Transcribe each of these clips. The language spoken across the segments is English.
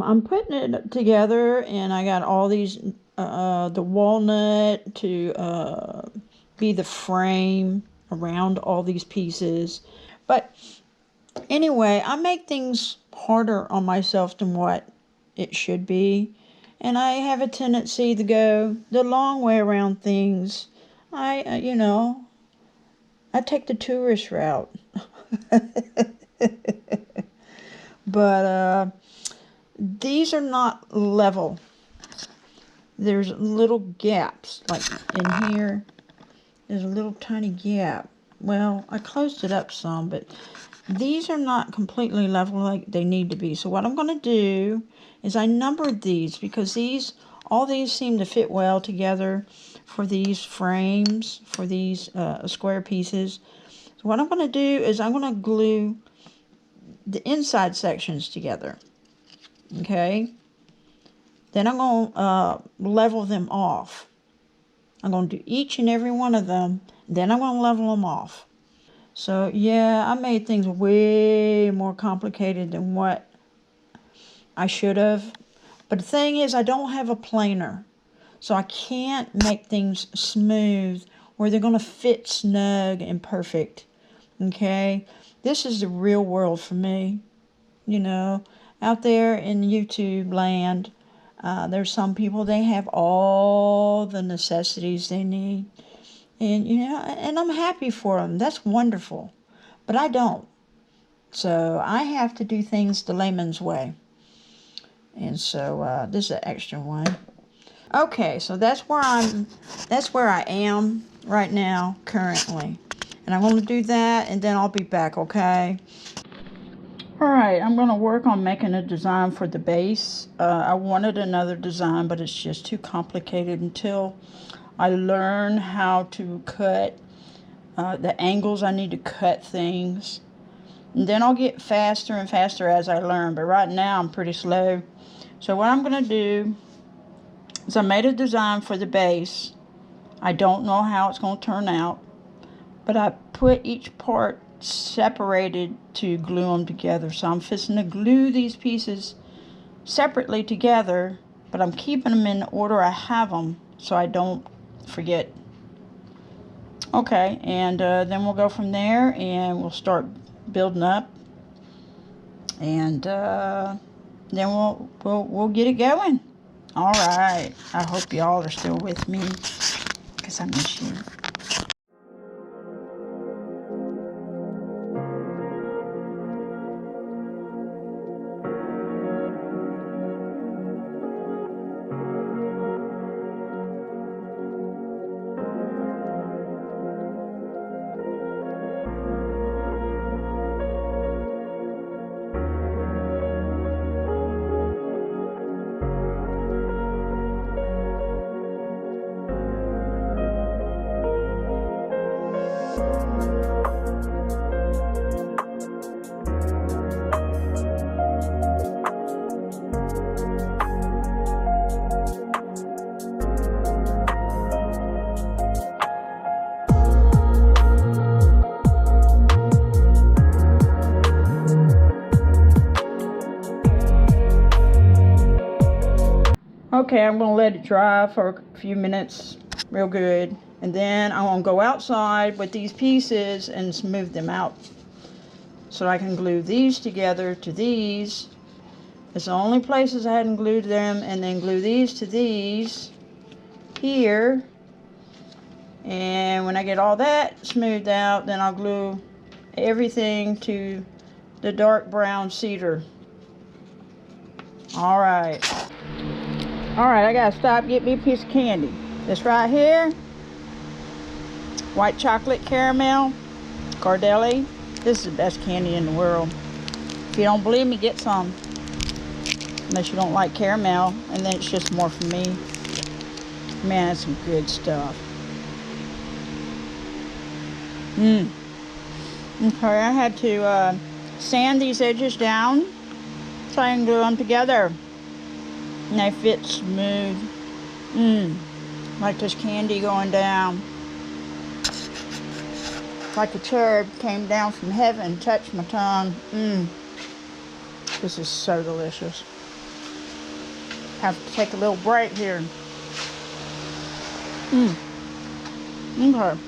I'm putting it together, and I got all these, the walnut to be the frame around all these pieces. But anyway, I make things harder on myself than what it should be. And I have a tendency to go the long way around things. You know, I take the tourist route. But these are not level. There's little gaps, like in here. There's a little tiny gap. Well, I closed it up some, but these are not completely level like they need to be. So what I'm going to do is I numbered these because all these seem to fit well together for these frames, for these square pieces. So what I'm going to do is I'm going to glue the inside sections together. Okay? Then I'm going to level them off. I'm going to do each and every one of them. Then I'm going to level them off. So yeah, I made things way more complicated than what I should have. But the thing is, I don't have a planer. So I can't make things smooth where they're going to fit snug and perfect. Okay? This is the real world for me. You know, out there in YouTube land, there's some people, they have all the necessities they need. And, you know, and I'm happy for them. That's wonderful. But I don't. So I have to do things the layman's way. And so this is an extra one. Okay, so that's where I am right now, currently. And I'm going to do that, and then I'll be back, okay? Alright, I'm going to work on making a design for the base. I wanted another design, but it's just too complicated until I learn how to cut the angles I need to cut things. And then I'll get faster and faster as I learn. But right now I'm pretty slow. So what I'm going to do is I made a design for the base. I don't know how it's going to turn out. But I put each part separated to glue them together. So I'm fixing to glue these pieces separately together. But I'm keeping them in the order I have them so I don't forget. Okay, and then we'll go from there and we'll start building up, and then we'll get it going. All right, I hope y'all are still with me because I miss you. Okay, I'm going to let it dry for a few minutes real good. And then I'm going to go outside with these pieces and smooth them out. So I can glue these together to these. It's the only places I hadn't glued them. And then glue these to these here. And when I get all that smoothed out, then I'll glue everything to the dark brown cedar. Alright. Alright, I gotta stop, get me a piece of candy. This right here, white chocolate caramel, Cardelli. This is the best candy in the world. If you don't believe me, get some. Unless you don't like caramel, and then it's just more for me. Man, that's some good stuff. Okay, I had to sand these edges down so I can glue them together. And they fit smooth. Like this candy going down. Like a cherub came down from heaven, touched my tongue. This is so delicious. Have to take a little break here. Okay.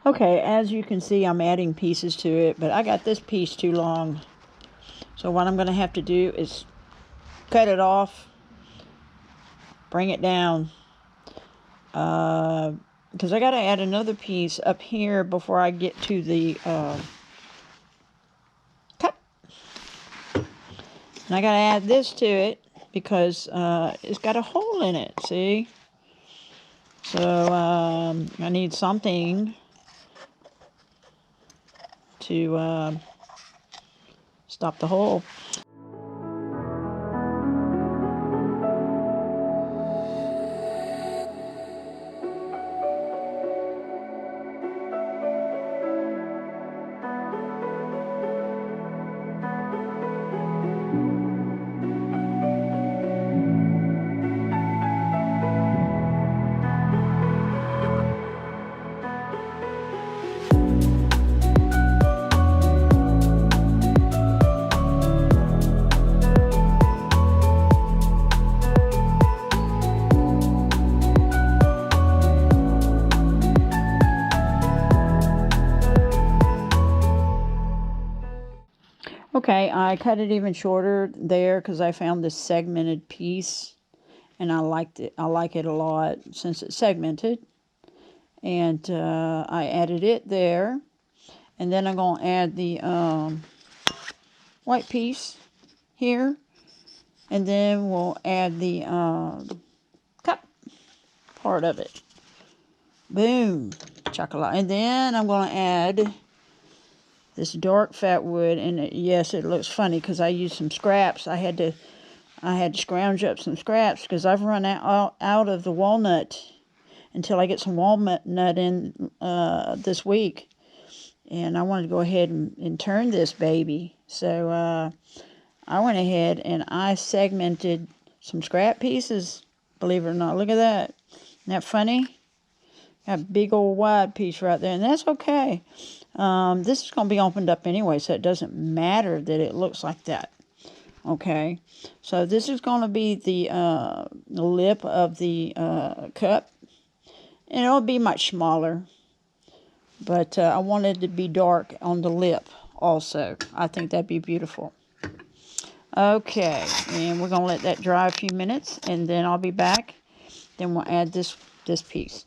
Okay, as you can see, I'm adding pieces to it, but I got this piece too long. So what I'm going to have to do is cut it off, bring it down, because I got to add another piece up here before I get to the cup. And I got to add this to it because it's got a hole in it, see? So I need something to stop the hole. Okay, I cut it even shorter there because I found this segmented piece and I liked it. I like it a lot since it's segmented. And I added it there. And then I'm going to add the white piece here. And then we'll add the cup part of it. Boom. Chocolate. And then I'm going to add this dark fat wood, and yes, it looks funny because I used some scraps. I had to scrounge up some scraps because I've run out of the walnut until I get some walnut in this week, and I wanted to go ahead and turn this baby. So I went ahead and I segmented some scrap pieces. Believe it or not, look at that. Isn't that funny? Got a big old wide piece right there, and that's okay. This is going to be opened up anyway, so it doesn't matter that it looks like that. Okay, so this is going to be the lip of the cup, and it'll be much smaller, but I wanted it to be dark on the lip also. I think that'd be beautiful. Okay, and we're going to let that dry a few minutes, and then I'll be back. Then we'll add this piece.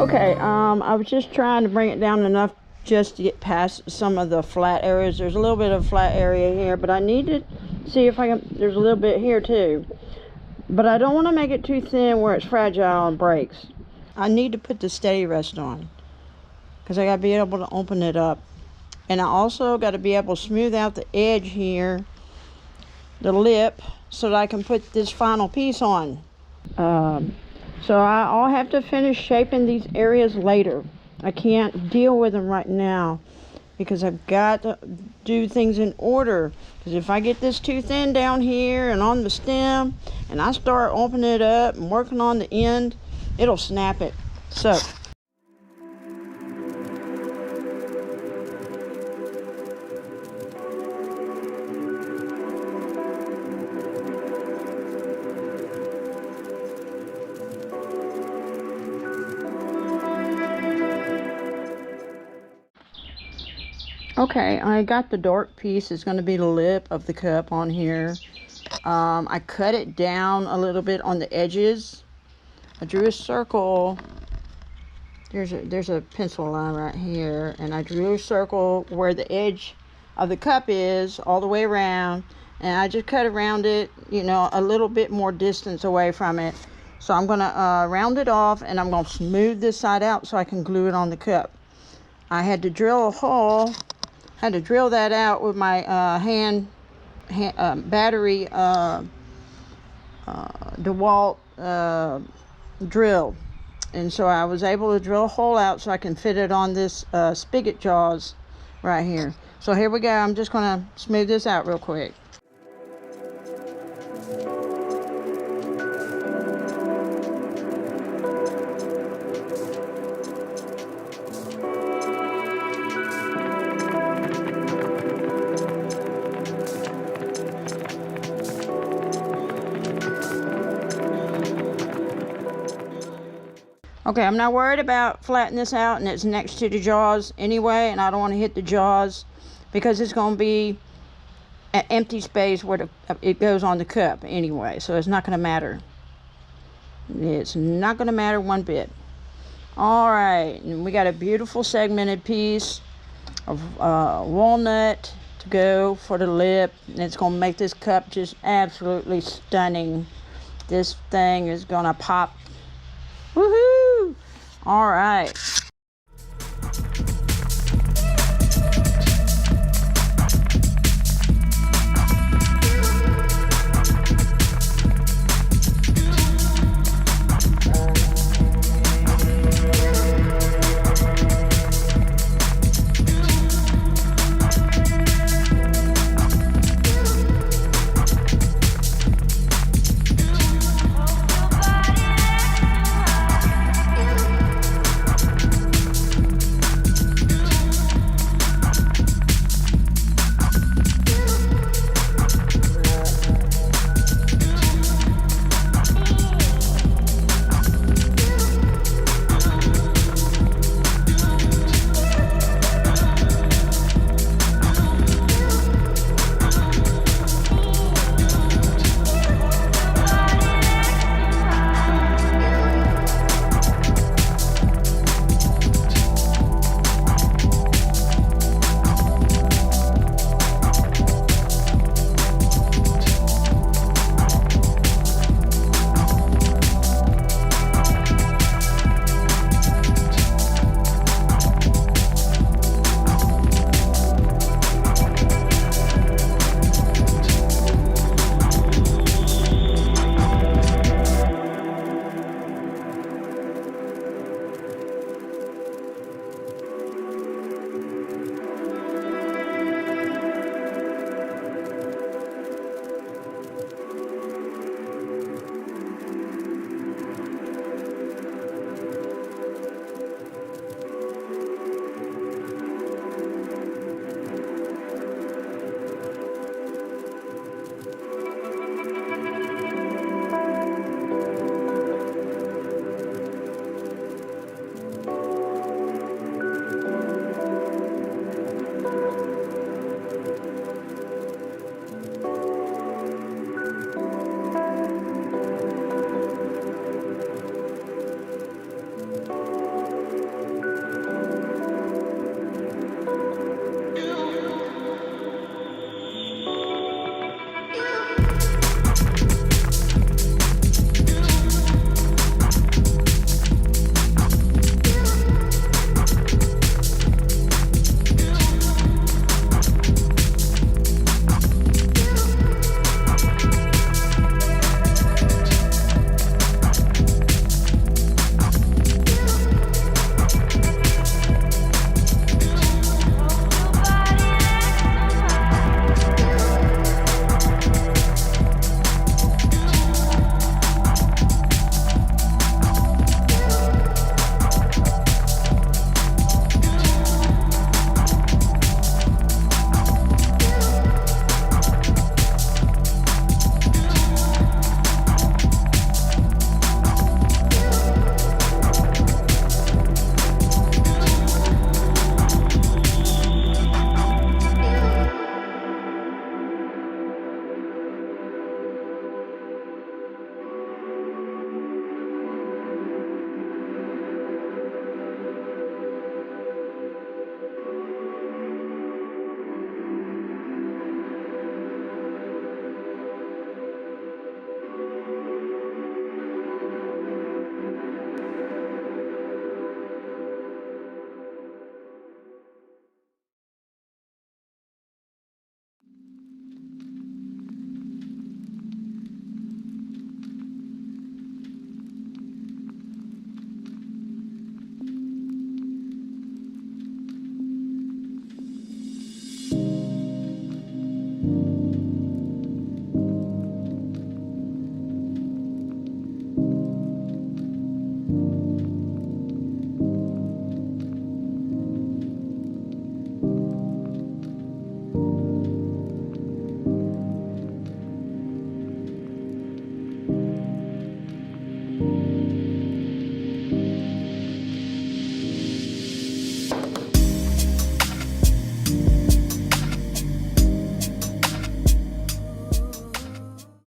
Okay, I was just trying to bring it down enough just to get past some of the flat areas. There's a little bit of flat area here, but I need to see if I can, there's a little bit here too. But I don't want to make it too thin where it's fragile and breaks. I need to put the steady rest on because I got to be able to open it up. And I also got to be able to smooth out the edge here, the lip, so that I can put this final piece on. So I'll have to finish shaping these areas later. I can't deal with them right now because I've got to do things in order. Because if I get this too thin down here and on the stem, and I start opening it up and working on the end, it'll snap it. So okay, I got the dark piece. It's going to be the lip of the cup on here. I cut it down a little bit on the edges. I drew a circle. There's a pencil line right here, and I drew a circle where the edge of the cup is all the way around, and I just cut around it, you know, a little bit more distance away from it. So I'm going to round it off, and I'm going to smooth this side out so I can glue it on the cup. I had to drill a hole. Had to drill that out with my battery DeWalt drill, and so I was able to drill a hole out so I can fit it on this spigot jaws right here. So here we go. I'm just gonna smooth this out real quick. Okay, I'm not worried about flattening this out, and it's next to the jaws anyway, and I don't want to hit the jaws because it's going to be an empty space where it goes on the cup anyway, so it's not going to matter. It's not going to matter one bit. All right, and we got a beautiful segmented piece of walnut to go for the lip, and it's going to make this cup just absolutely stunning. This thing is going to pop. Woohoo! All right.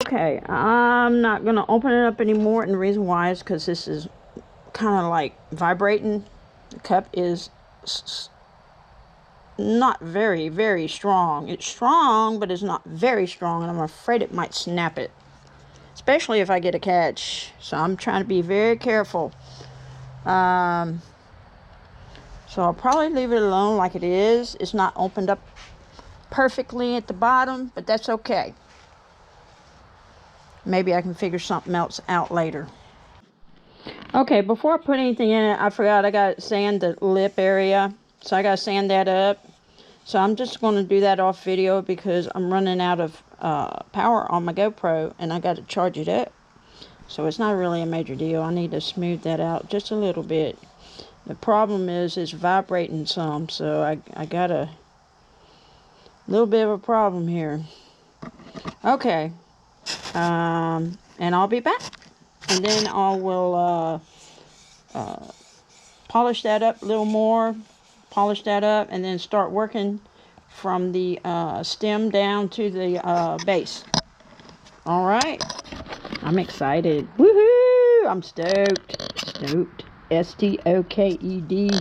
Okay, I'm not going to open it up anymore, and the reason why is because this is kind of like vibrating. The cup is not very, very strong. It's strong, but it's not very strong, and I'm afraid it might snap it, especially if I get a catch. So I'm trying to be very careful. So I'll probably leave it alone like it is. It's not opened up perfectly at the bottom, but that's okay. Maybe I can figure something else out later. Okay, before I put anything in it, I forgot I got to sand the lip area. So I got to sand that up. So I'm just going to do that off video because I'm running out of power on my GoPro and I got to charge it up. So it's not really a major deal. I need to smooth that out just a little bit. The problem is it's vibrating some, so I got a little bit of a problem here. Okay, and I'll be back. And then I will polish that up a little more, polish that up, and then start working from the stem down to the base. All right, I'm excited. Woohoo! I'm stoked. Stoked. S-T-O-K-E-D.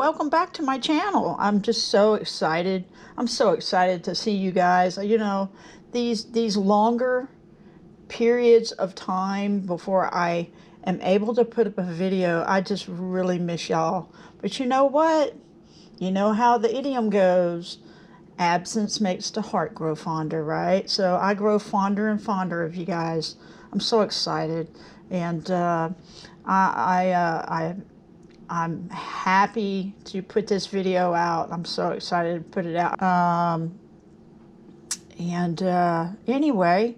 welcome back to my channel. I'm just so excited. I'm so excited to see you guys. You know, these longer periods of time before I am able to put up a video, I just really miss y'all. But you know what? You know how the idiom goes. Absence makes the heart grow fonder, right? So I grow fonder and fonder of you guys. I'm so excited. And I'm happy to put this video out. I'm so excited to put it out. Anyway,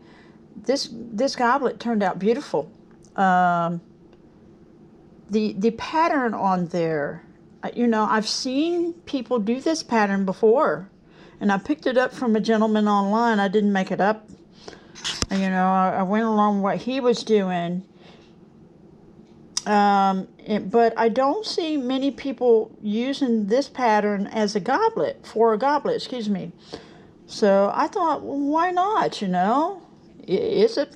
this goblet turned out beautiful. The pattern on there, you know, I've seen people do this pattern before, and I picked it up from a gentleman online. I didn't make it up. You know, I went along what he was doing. But I don't see many people using this pattern as a goblet, for a goblet, excuse me. So I thought, well, why not, you know? It's a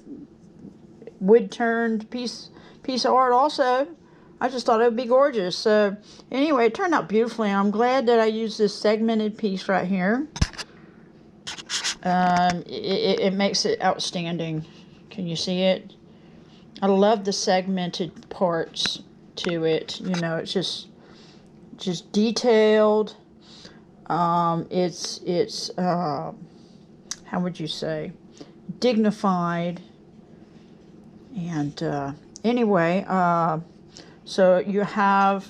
wood-turned piece of art also. I just thought it would be gorgeous. So anyway, it turned out beautifully. I'm glad that I used this segmented piece right here. It makes it outstanding. Can you see it? I love the segmented parts to it. You know, it's just detailed. It's how would you say, dignified. And anyway, so you have,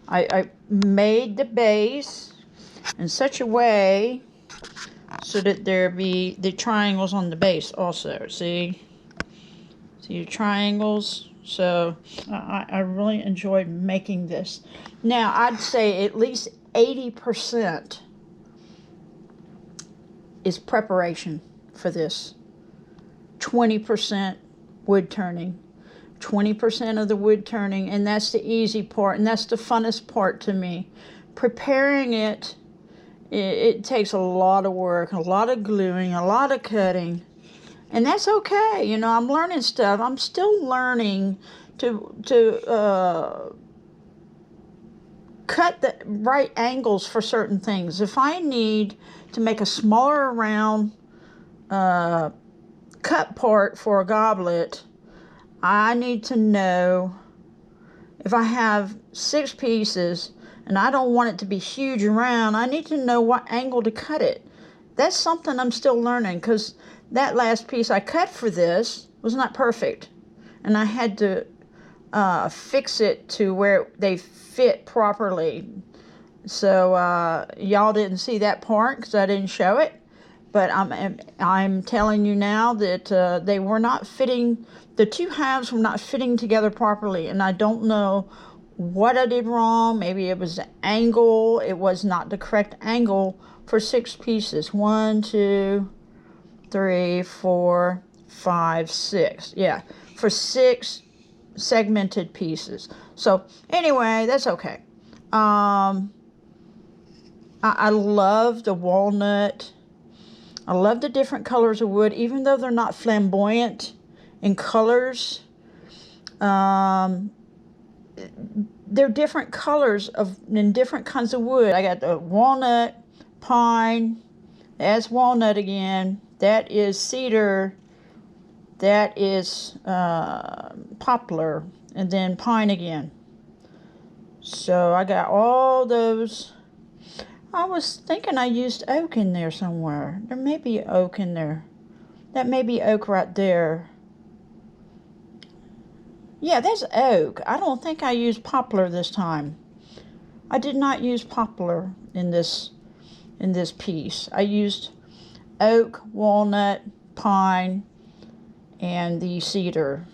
I made the base in such a way so that there be the triangles on the base also. See your triangles. So I really enjoyed making this. Now I'd say at least 80% is preparation for this. 20% wood turning. 20% of the wood turning, and that's the easy part, and that's the funnest part to me. Preparing it, it takes a lot of work, a lot of gluing, a lot of cutting. And that's okay. You know, I'm learning stuff. I'm still learning to cut the right angles for certain things. If I need to make a smaller round cut part for a goblet, I need to know if I have 6 pieces and I don't want it to be huge and round, I need to know what angle to cut it. That's something I'm still learning, because that last piece I cut for this was not perfect, and I had to fix it to where they fit properly. So y'all didn't see that part because I didn't show it, but I'm telling you now that they were not fitting. The two halves were not fitting together properly, and I don't know what I did wrong. Maybe it was the angle. It was not the correct angle for 6 pieces. 1, 2, 3, 4, 5, 6. Yeah, for 6 segmented pieces. So anyway, that's okay. I love the walnut. I love the different colors of wood, even though they're not flamboyant in colors. They're different colors in different kinds of wood. I got the walnut, pine. That's walnut again. That is cedar. That is poplar, and then pine again. So I got all those. I was thinking I used oak in there somewhere. There may be oak in there. That may be oak right there. Yeah, that's oak. I don't think I used poplar this time. I did not use poplar in this piece. I used oak, walnut, pine, and the cedar.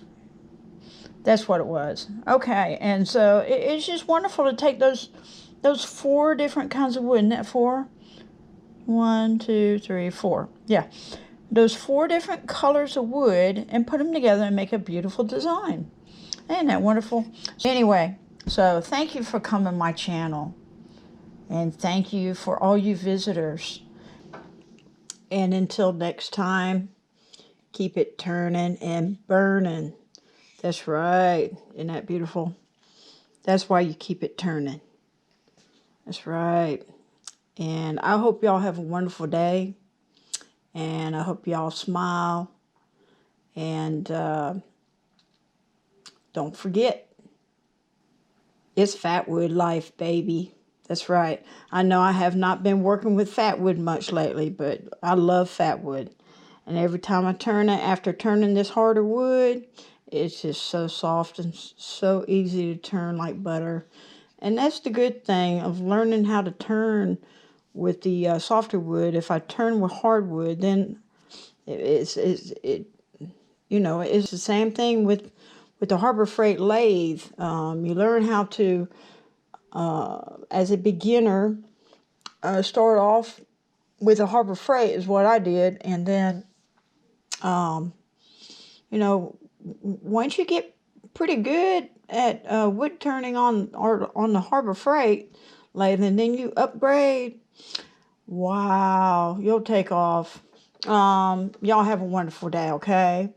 That's what it was. Okay, and so it's just wonderful to take those 4 different kinds of wood. Isn't that 4? 1, 2, 3, 4. Yeah, those 4 different colors of wood and put them together and make a beautiful design. Isn't that wonderful? Anyway, so thank you for coming to my channel, and thank you for all you visitors. And until next time, keep it turning and burning. That's right. Isn't that beautiful? That's why you keep it turning. That's right. And I hope y'all have a wonderful day. And I hope y'all smile. And don't forget, it's fatwood life, baby. That's right. I know I have not been working with fatwood much lately, but I love fatwood. And every time I turn it, after turning this harder wood, it's just so soft and so easy to turn like butter. And that's the good thing of learning how to turn with the softer wood. If I turn with hardwood, then it's you know, it's the same thing with the Harbor Freight lathe. You learn how to, as a beginner, start off with a Harbor Freight is what I did, and then, you know, once you get pretty good at wood turning on the Harbor Freight lathe, and then you upgrade. Wow, you'll take off. Y'all have a wonderful day, okay?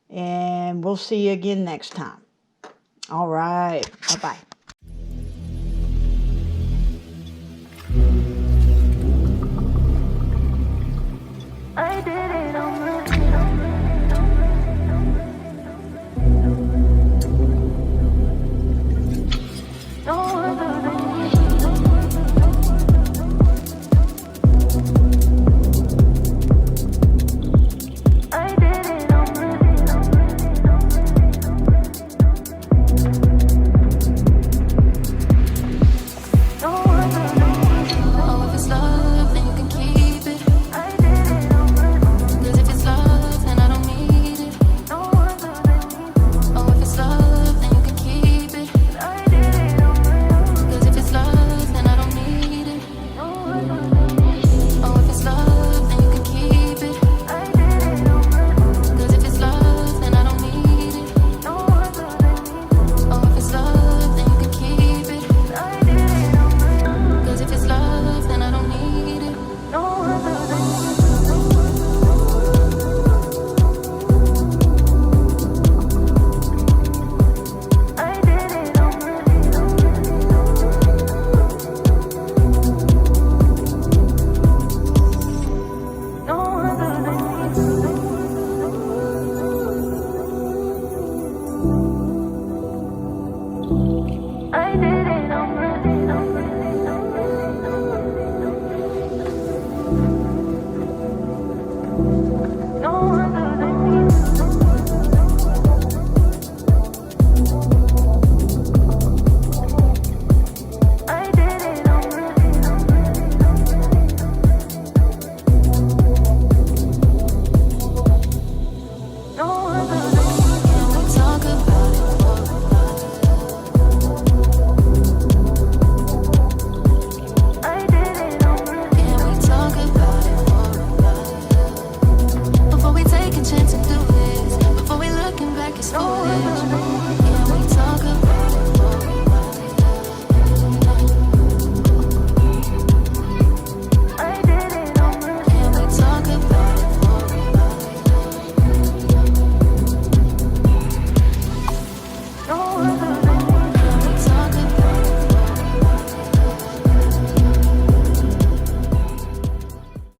And we'll see you again next time. All right. Bye-bye.